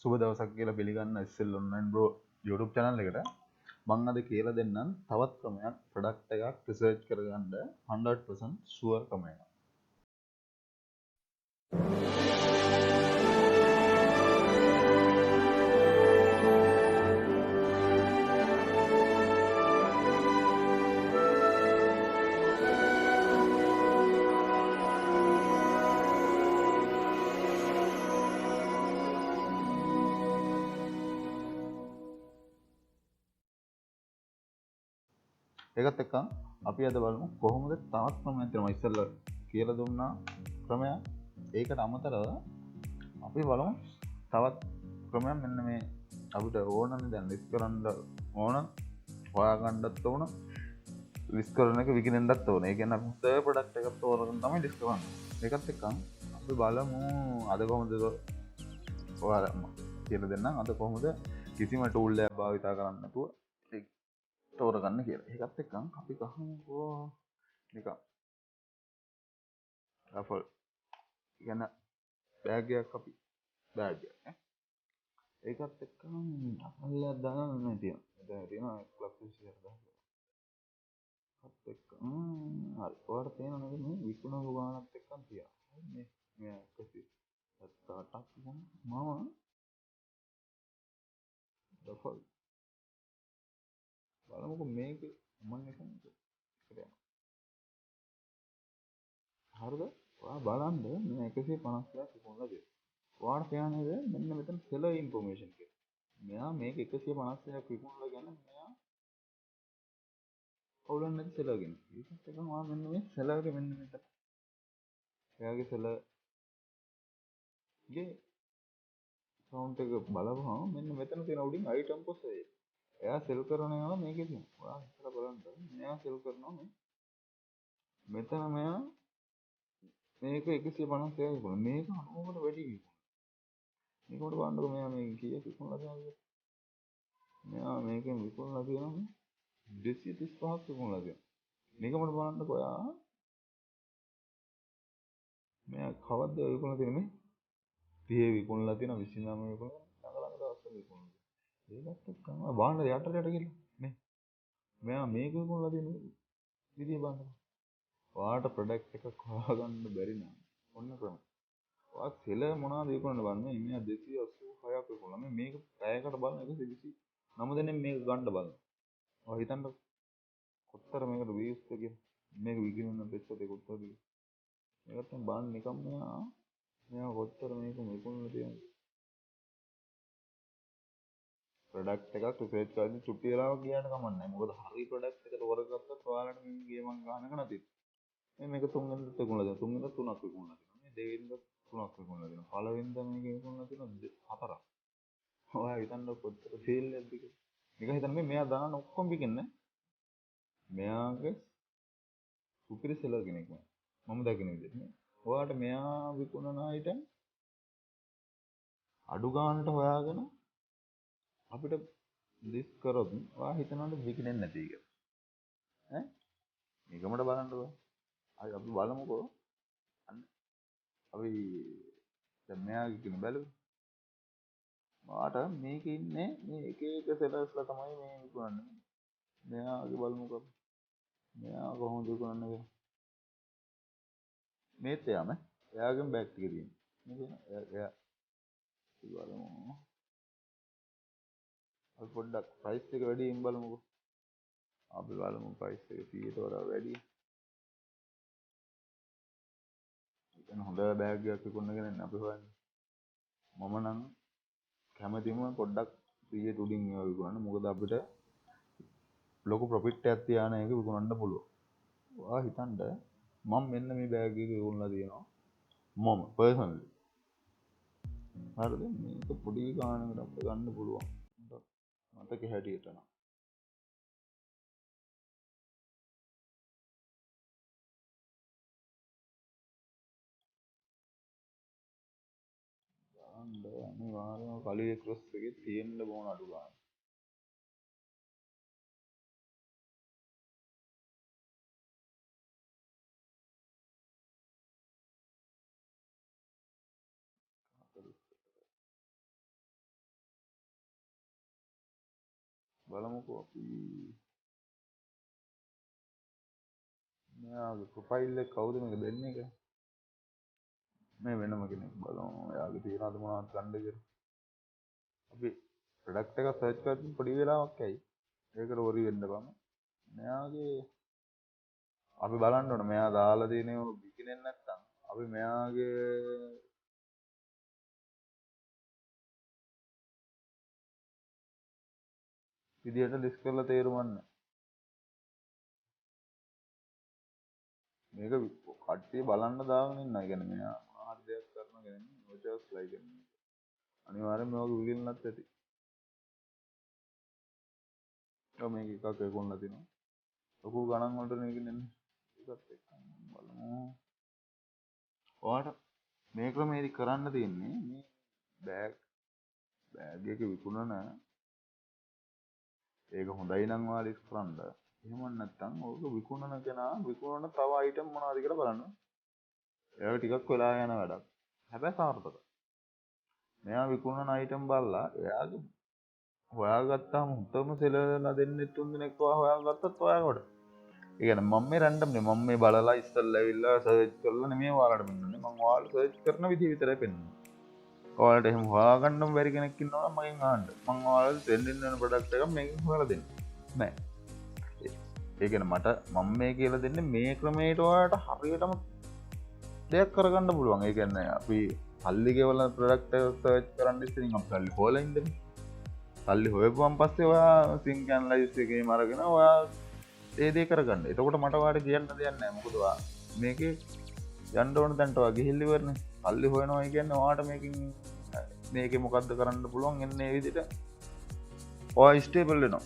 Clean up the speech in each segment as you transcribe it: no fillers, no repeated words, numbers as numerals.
සුබ දවසක් කියලා පිළිගන්න ඉස්සෙල් ඔන්ලයින් බ්‍රෝ YouTube channel එකට මම අද කියලා දෙන්නම් තවත් ක්‍රමයක් ප්‍රොඩක්ට් එකක් රිසර්ච් කරගන්න 100% ෂුවර් ක්‍රමයක්. ඒකත් එක්ක අපි අද බලමු කොහොමද තවත් ක්‍රමයක් තියෙනවා ඉස්සෙල්ලා කියලා දුන්නා ක්‍රමයක්. ඒකට අමතරව අපි බලමු තවත් ක්‍රමයක් මෙන්න මේ අපිට ඕනනේ දැන් ලිස්ට් කරන්න ඕන හොයාගන්නත් ඕන ලිස්ට් කරන එක විකිනෙන්නත් ඕන. ඒ කියන්නේ අපි හොඳ ප්‍රොඩක්ට් එකක් තෝරගෙන තමයි ලිස්ට් කරන්නේ. ඒකත් එක්ක අපි බලමු අද කොහොමද ඔයාලා කියලා දෙන්නම් අද කොහොමද කිසිම ටූල් එකක් භාවිත කරන්නේ නැතුව තෝරගන්න කියලා. ඒකත් එක්ක අපි ගහමුකෝ නිකන් රෆල් කියන බෑග් එකක් අපි බෑග් එක නේ. ඒකත් එක්ක අපල්ලා දාන්න තියෙනවා. දැන් තියෙනවා ක්ලබ් 24 දාන්න. ඒකත් එක්ක හරි. ඔයාලට තේරෙනවද මේ විකුණු ගානත් එක්ක තියෙනවා. මේ 178ක් මම රෆල් බලමුකෝ මේක මම එකක් කරේ. හරිද? ඔයා බලන්න මේ 150ක් විකුණලා දෙන්න. ඔයාලට පේනවද මෙන්න මෙතන seller information කියලා. මෙයා මේක 150ක් විකුණලා ගන්න මෙයා කවුරුන් නැති seller කෙනෙක්. ඒකත් එක මම මෙන්න මේ seller එක මෙන්න මෙතන. එයාගේ seller ගේ account එක බලපුවම මෙන්න මෙතන තියෙන උඩින් item post එක. එයා sell කරන ඒවා මේකේ තියෙනවා. ඔයා හිතලා බලන්න. මෙයා sell කරනවා මේ මෙතන මෙයා මේක 150ක් විකුණන. මේක 90කට වැඩි විකුණන. මේකට බලන්නකො මෙයා මේක කීයක් විකුණලා තියෙනවද? මෙයා මේකෙන් විකුණලා තියෙනවා 235ක් විකුණලා තියෙනවා. මේකමඩ බලන්නකො ඔයා මෙයා කවද්ද විකුණලා තියෙන්නේ? 30 විකුණලා තියෙනවා 29 විකුණලා ළඟ දවස්වල විකුණලා. ඒකත් එක්කම බලන්න යටට ගිහලා නේ. මෙයා මේක විකුණලා තියෙන විදිය බලන්න. ඔයාට ප්‍රොඩක්ට් එකක් හොයාගන්න බැරි නම් ඔන්න ක්‍රම. ඔයා සෙලර් මොනවද විකුණන්න බලන්න. මෙයා 286ක් විකුණලා. මේක පැයකට බලන 129 දෙනෙක් මේක ගන්න බලන්න. ඔයා හිතන්න කොතර මේකට views එක කියලා. මේක විකිනෙන්න පෙත්තට කොතර views. මේකට බලන්න නිකම් මෙයා කොතර මේක විකුණලා තියෙනවද? ප්‍රොඩක්ට් එකක් රිසර්ච් කරද්දී චුට්ටි වෙලාවක් ගියාට කමක් නැහැ. මොකද හරි ප්‍රොඩක්ට් එක තෝරගත්තොත් ඔයාලට මේ ගේමක් ගන්නක නැති. මේක තුන්වෙනිදා විකුණලා දෙනවා. තුන්වෙනිදා තුනක් විකුණලා දෙනවා. මේ දෙවෙනිදා තුනක් විකුණලා දෙනවා. පළවෙනිදා මේක විකුණලා දෙනවා හතරක්. ඔයා හිතන්න කොච්චර සේල් එකක්ද කියලා. නිකන් හිතන්න මෙයා දාන ඔක්කොම විකින්නේ. මෙයාගේ සුපිරි සෙලර් කෙනෙක් මම දකින විදිහට නේ. ඔයාට මෙයා විකුණන අයිටම් අඩු ගානට හොයාගෙන අපිට ලිස්ට් කරොත් ඔයා හිතනවද විකිනෙන්නේ නැති කියලා. ඈ මේකමඩ බලන්නකෝ. අපි බලමුකෝ. අන්න අපි දැන් මෙයාගේ කියන බැලුවා. ඔයාට මේකේ ඉන්නේ මේ එක එක සෙලර්ස්ලා තමයි මේ විකුණන්නේ. මෙයාගේ බලමුකෝ. මෙයා කොහොමද විකුණන්නේ කියලා. මේත් එයාගෙන් බෑග් ටික තියෙනවා. නේද? එයා බලමු. අපි පොඩ්ඩක් ප්‍රයිස් එක වැඩියෙන් බලමුකෝ. අපි බලමු ප්‍රයිස් එක 100ට වඩා වැඩි. දැන් හොඳ බෑග් එකක් විකුණනගෙන ඉන්නේ අපි හොයන්නේ. මම නම් කැමතිම පොඩ්ඩක් 100ට උඩින් ඒවා විකුණන්න. මොකද අපිට ලොකු ප්‍රොෆිට් එකක් තියාන එක විකුණන්න පුළුවන්. ඔයා හිතන්න මම මෙන්න මේ බෑග් එක විකුණලා තියෙනවා. මම පර්සනලි. හරිද? මේක පොඩි ගානකට අපිට ගන්න පුළුවන්. මතක හැටියට නම් අනිවාර්යයෙන්ම කලිය ක්‍රොස් එකේ තියෙන්න ඕන අඩු ගන්න. බලමුකෝ අපි මෙයාගේ ප්‍රොෆයිල් එක කවුද මේක දෙන්නේ කියලා. මේ වෙනම කෙනෙක් බලමු. එයාගේ තියනවාද මොනවද ගන්න කියලා. අපි ප්‍රොඩක්ට් එක සර්ච් කරද්දී පොඩි වෙලාවක් ඇයි. ඒකට වරි වෙන්න බෑ. මෙයාගේ අපි බලන්න ඕන මෙයා දාලා තියෙනේ බිගිනෙන් නැත්තම් අපි මෙයාගේ විදියට ලිස්ට් කරලා තේරුම් මේක කට්ටිය බලන්න දාගෙන ඉන්නවා. කියන්නේ මෙයා මොනවා හරි දෙයක් කරනවා කියන්නේ නොචර්ස් ලයික් කියන්නේ. අනිවාර්යෙන්ම මේක විගින්නත් ඇති. ඔව් මේක එකක් ඒගොල්ලෝ දිනවා. ලොකු ගණන් වලට මේක නෙන්නේ. ඒකත් එක්ක බලමු. ඔයාලට මේ ක්‍රමයේදී කරන්න තියෙන්නේ මේ බෑග් එක විකුණන ඒක හොඳයි නම් ඔයාලා ලිස්ට් කරන්න. එහෙම නැත්නම් ඕක විකුණන කෙනා විකුණන තව අයිටම් මොනවද කියලා බලන්න. ඒක ටිකක් වෙලා යන වැඩක්. හැබැයි සාර්ථක. මෙයා විකුණන අයිටම් බලලා එයාගේ හොයාගත්තාම උත්තම සෙලර්ලා දෙන්නේ තුන් දෙනෙක් හොයාගත්තත් ඔයාලට. ඒ කියන්නේ මම මේ රැන්ඩම් නේ මම මේ බලලා ඉස්සල්ලා ඇවිල්ලා සර්ච් කරලා නෙමෙයි ඔයාලට පෙන්නන්නේ. මම ඔයාලට සර්ච් කරන විදිහ විතරයි පෙන්නන්නේ. ඔයාලට එහෙම හොයාගන්නම බැරි කෙනෙක් ඉන්නවා නම් මගෙන් අහන්න. මම ඔයාලට දෙන්න වෙන ප්‍රොඩක්ට් එකක් මේකෙන් හොයලා දෙන්න. නෑ. ඒ කියන්නේ මම මේ කියලා දෙන්නේ මේ ක්‍රමයට ඔයාලට හරියටම දෙයක් කරගන්න පුළුවන්. ඒ කියන්නේ අපි සල්ලි ගෙවලා ප්‍රොඩක්ට් එක සර්ච් කරන්න ඉතින් අපි සල්ලි හොයලා ඉඳන්නේ. සල්ලි හොයපුවාන් පස්සේ ඔයා සින්ක් ඇනලයිස් එකේම අරගෙන ඔයා ඒ දේ කරගන්න. එතකොට මට ඔයාලට කියන්න දෙයක් නැහැ. මොකද ඔයා මේකේ යන්න ඕන තැනට ඔයා ගිහිල්ලා ඉවරනේ. සල්ලි හොයනවා කියන්නේ ඔයාට මේකේ මොකද්ද කරන්න පුළුවන් එන්නේ මේ විදිහට ඔයා ස්ටේබල් වෙනවා.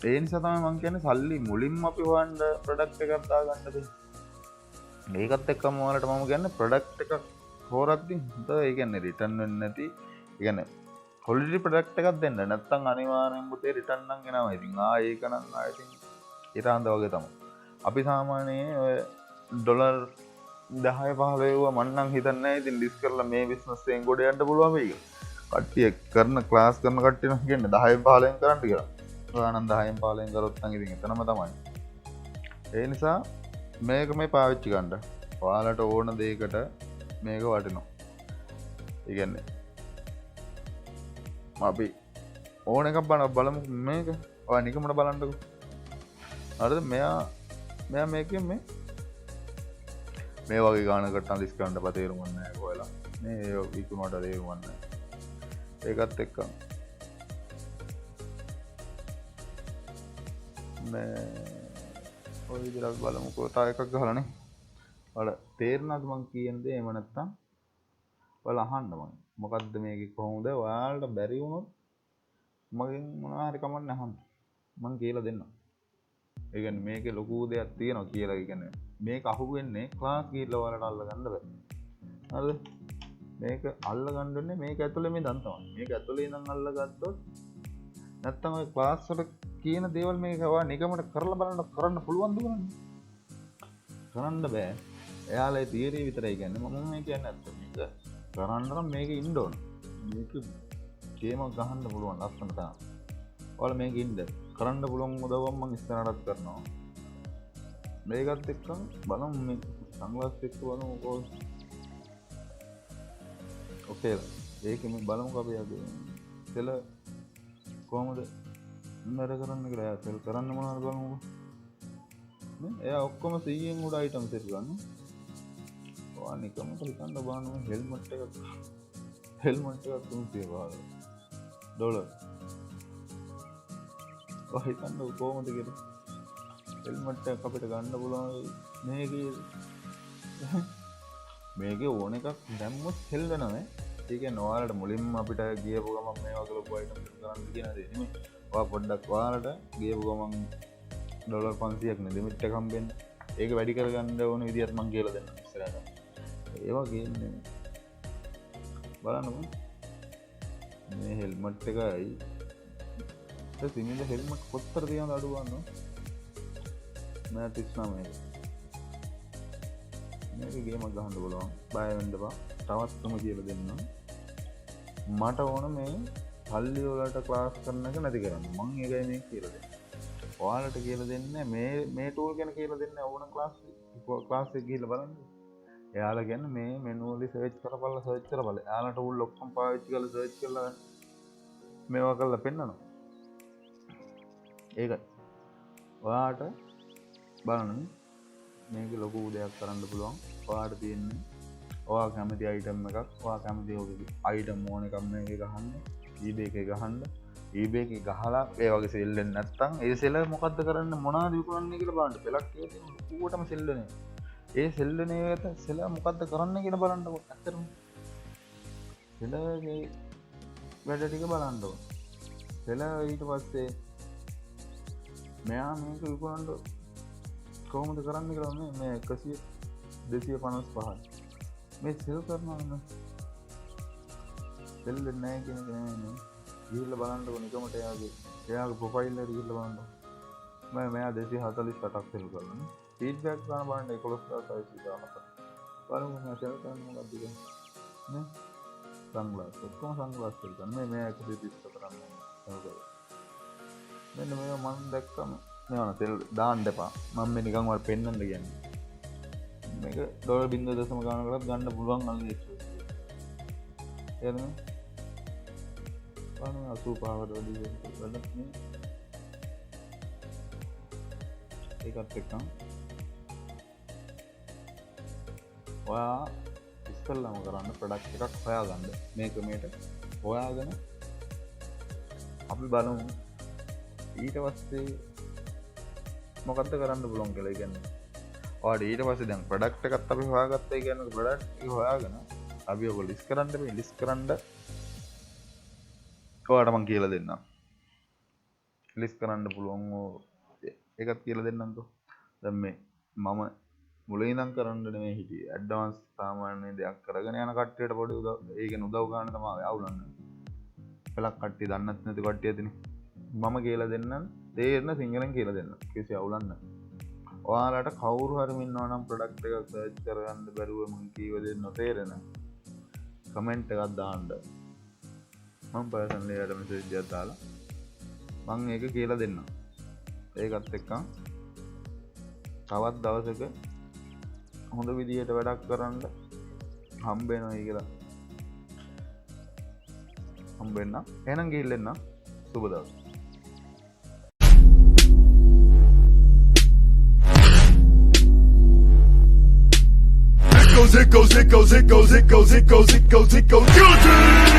ඒ නිසා තමයි මම කියන්නේ සල්ලි මුලින්ම අපි හොයන්න ප්‍රොඩක්ට් එකක් දාගන්න දෙන්න. මේකත් එක්කම ඔයාලට මම කියන්නේ ප්‍රොඩක්ට් එකක් හොරද්දී හොඳ ඒ කියන්නේ රිටර්න් වෙන්නේ නැති ඒ කියන්නේ quality product එකක් දෙන්න. නැත්නම් අනිවාර්යෙන්ම පුතේ රිටර්න් නම් එනවා. ඉතින් ඒක නම් ඉතින් ඊටාන්ද වගේ තමයි. අපි සාමාන්‍යයෙන් ඔය ඩොලර් 10 15 වුණා මම නම් හිතන්නේ නැහැ ඉතින් ඩිස් කරලා මේ බිස්නස් එකෙන් ගොඩ යන්න පුළුවන් වෙයි කියලා. කට්ටිය කරන ක්ලාස් කරන කට්ටිය නම් කියන්නේ 10 15න් කරන්න කියලා. ඔයා නම් 10න් 15න් කරොත් නම් ඉතින් එතනම තමයි. ඒ නිසා මේක මේ පාවිච්චි ගන්න. ඔයාලට ඕන දෙයකට මේක වටිනවා. ඒ කියන්නේ අපි ඕන එකක් බලමු මේක. ඔයා නිකමට බලන්නකෝ. හරිද? මෙයා මේකෙන් මේ වගේ ගානකට ලිස්ට් කරන්න තේරුම් ගන්න නැහැ ඔයාලා. මේ විකුණුවට තේරුම් ගන්න නැහැ. ඒකත් එක්ක මේ ඔය විදිහට බලමුකෝ. තව එකක් ගහලානේ. ඔයාලා තේරුණාද මං කියන්නේ? එහෙම නැත්තම් ඔයාලා අහන්න මම. මොකද්ද මේක කොහොමද? ඔයාලට බැරි වුණොත් මගෙන් මොනවා හරි කමන්න අහන්න. මං කියලා දෙන්නම්. ඒ කියන්නේ මේකේ ලොකු දෙයක් තියෙනවා කියලා. ඒ කියන්නේ මේක අහුවෙන්නේ ක්ලාස් ගිහිල්ලා ඔයාලට අල්ලගන්න බෑ. හරිද? මේක අල්ලගන්න ඕනේ මේක ඇතුලේ මේ දන් තමයි. මේක ඇතුලේ ඉඳන් අල්ලගත්තොත් නැත්තම් ඔය ක්ලාස් වල කියන දේවල් මේක ඔයා නිකමට කරලා බලන්න කරන්න පුළුවන්ද බලන්න. කරන්න බෑ. එයාලා ඒ තියරි විතරයි කියන්නේ. මම මේ කියන්නේ නැත්නම් මේක කරන්න නම් මේක ඉන්න ඕන. මේක ගේමක් ගහන්න පුළුවන් ලස්සන තමයි. ඔයාලා මේක ඉන්න කරන්න පුළුවන් උදව්වක් මම ඉස්සරහට කරනවා. මේකත් එක්ක බලමු මේ සංග්ලාස් එක්ක බලමු කොහොමද. ඕකේ. ඒකෙම බලමුකෝ අපි අද සෙල කොහොමද නතර කරන්න කියලා. සෙල් කරන්න මොනවද බලමුකෝ. නේ එයා ඔක්කොම 100න් උඩ අයිටම්ස් එක ගන්න. ඔයා නිකම්ම හිතන්න බලන්න හෙල්මට් එකක් 300 වගේ ඩොලර්. ඔය හිතන්න කොහොමද කියලා. හෙල්මට් එකක් අපිට ගන්න පුළුවන් මේකේ ඕන එකක් දැම්මොත් හෙල් වෙනවා. ඒ කියන්නේ ඔයාලට මුලින්ම අපිට ගියපු ගමන් මේ වගේ ලොකු අයිටම් එකක් ගන්න කියන දේ නෙමෙයි. ඔයා පොඩ්ඩක් ඔයාලට ගියපු ගමන් ඩොලර් 500ක් නේ ලිමිට් එක හම්බෙන්නේ. ඒක වැඩි කරගන්න ඕන විදිහට මම කියලා දෙන්නම් ඉස්සරහට. ඒ වගේ නේ බලන්නකෝ. මේ හෙල්මට් එකයි සිමිල හෙල්මට් කොච්චර තියනවද අඩු ගන්නවා. මම 39 මේක ගේමක් ගහන්න බලන්න. බය වෙන්න එපා. තවත් තුම කියලා දෙන්නම්. මට ඕන මේ සල්ලි වලට ක්ලාස් කරන එක නැති කරන්න. මම ඒකයි මේ කියලා දෙන්නේ. ඔයාලට කියලා දෙන්නේ මේ ටූල් ගැන කියලා දෙන්නේ ඕන ක්ලාස් එක ගිහලා බලන්න. එයාලා කියන්නේ මේ මෙනු වල සර්ච් කරපල්ලා. එයාලා ටූල් ඔක්කොම පාවිච්චි කරලා සර්ච් කරලා මේවා කරලා පෙන්නනවා. ඒකයි. ඔයාට බලන්න මේක ලොකු දෙයක් කරන්න පුළුවන්. ඔයාට තියෙන්නේ ඔයා කැමති අයිටම් එකක්. ඔයා කැමති ඔයගේ අයිටම් ඕන එකක් මේක ගහන්න. eBay එකේ ගහන්න. eBay එකේ ගහලා ඒ වගේ සෙල් වෙන්නේ නැත්නම් ඒ සෙල් මොකද්ද කරන්න මොනවද විකුණන්නේ කියලා බලන්න. පළක් ඒක තියෙන ඌටම සෙල් වෙන්නේ. ඒ සෙල් වෙන එකට සෙල් මොකද්ද කරන්න කියලා බලන්නකො. ඇත්තටම සෙල්ගේ වැඩ ටික බලන්න ඕන. සෙල් ඊට පස්සේ මෙයා මේක විකුණන්න කොහොමද කරන්න කියලා මේ 255 මේ සෙල් කරනවා නේ. සෙල් වෙන්නේ නැහැ කියන එක නෙමෙයි. ගිහිල්ලා බලන්නකො නිකමට එයාගේ ප්‍රොෆයිල් එකට ගිහිල්ලා බලන්න. මෙයා 248ක් සෙල් කරනවා නේ. ෆීඩ්බැක් ගන්න බලන්න 11600 බලමු මම සෙල් කරන්න මොකක්ද කියන්නේ නේ. සංග්ලාස් ඔක්කොම සංග්ලාස් සෙල් කරනවා. මේ 130 කරන්නේ නේද. මෙන්න මේවා මම දැක්කම නේවන සෙල් දාන්න එපා. මම මේ නිකන් වල පෙන්නන්න කියන්නේ. මේක $0.0 ගානකටත් ගන්න පුළුවන් අල්ලේ. එතන බලන්න 85කට වැඩි වැඩක් නේ. ඒකත් එක්කම ඔයා ඉස්සෙල්ලාම කරන්න ප්‍රොඩක්ට් එකක් හොයාගන්න. මේක මේට හොයාගෙන අපි බලමු ඊට පස්සේ මොකද්ද කරන්න පුළුවන් කියලා. කියන්නේ ඔයාට ඊට පස්සේ දැන් ප්‍රොඩක්ට් එකත් අපි හොයාගත්තා. කියන්නේ ප්‍රොඩක්ට් එක හොයාගෙන අපි ඔක ලිස්ට් කරන්න මේ ලිස්ට් කරන්න ඔයාට මම කියලා දෙන්නම්. ලිස්ට් කරන්න පුළුවන් ඒකත් කියලා දෙන්නම්කෝ. දැන් මේ මම මුලින් ඉඳන් කරන්න නෙමෙයි හිටියේ. ඇඩ්වාන්ස් සාමාන්‍ය දෙයක් කරගෙන යන කට්ටියට පොඩි උදව් ඒකෙන් උදව් ගන්න තමයි අවුලන්නේ. පළක් කට්ටිය දන්නත් නැති කට්ටිය ඇතිනේ. මම කියලා දෙන්නම්. තේරෙන සිංහලෙන් කියලා දෙන්න. කිසි අවුලක් නැහැ. ඔයාලට කවුරු හරි ඉන්නවා නම් ප්‍රොඩක්ට් එකක් සර්ච් කරගන්න බැරුව මම කීව දෙන්න තේරෙන කමෙන්ට් එකක් දාන්න. මම පර්සනලි එයාට මෙසේජ් එකක් දාලා මම ඒක කියලා දෙන්නම්. ඒකත් එක්ක තවත් දවසක හොඳ විදියට වැඩක් කරන්න හම්බ වෙනවා කියලා හම්බ වෙන්න. එහෙනම් ගිහින් එන්න. සුබ දවස්. It goes, it goes, it goes, it goes, it goes, it goes, it goes, it goes.